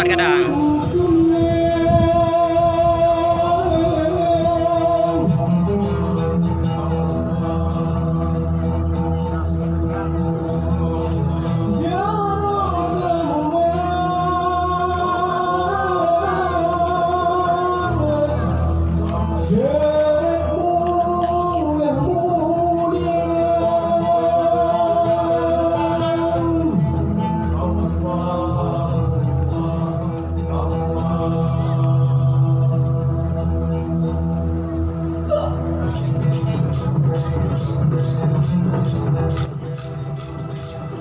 Selamat kadang.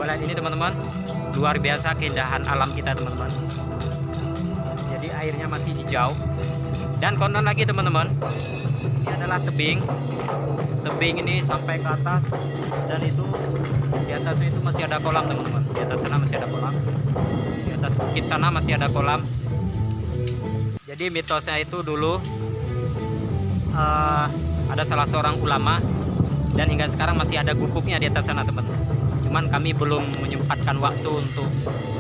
Lihat ini teman-teman, luar biasa keindahan alam kita teman-teman. Jadi airnya masih hijau dan konon lagi teman-teman, ini adalah tebing. Tebing ini sampai ke atas dan itu di atasnya itu masih ada kolam teman-teman. Di atas sana masih ada kolam. Di atas bukit sana masih ada kolam. Jadi mitosnya itu dulu ada salah seorang ulama dan hingga sekarang masih ada gubuknya di atas sana teman-teman. Cuman kami belum menyempatkan waktu untuk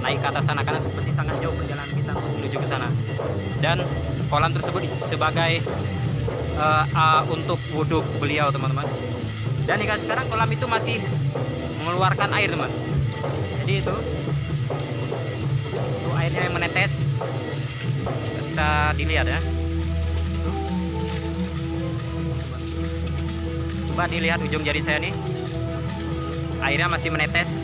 naik ke atas sana karena seperti sangat jauh perjalanan kita untuk menuju ke sana. Dan kolam tersebut sebagai untuk wudhu beliau teman-teman. Dan hingga sekarang kolam itu masih mengeluarkan air teman. Jadi itu airnya yang menetes, bisa dilihat ya. Coba dilihat ujung jari saya nih. Airnya masih menetes.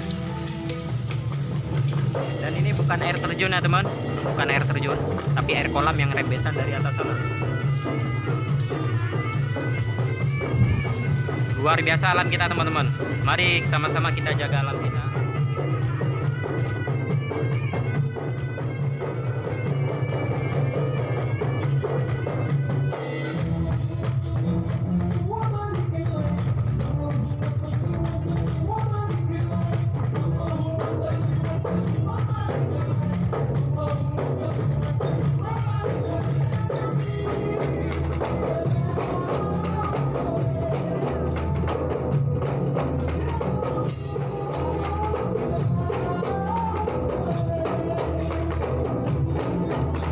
Dan ini bukan air terjun ya teman, bukan air terjun, tapi air kolam yang rembesan dari atas sana. Luar biasa alam kita teman-teman. Mari sama-sama kita jaga alam kita.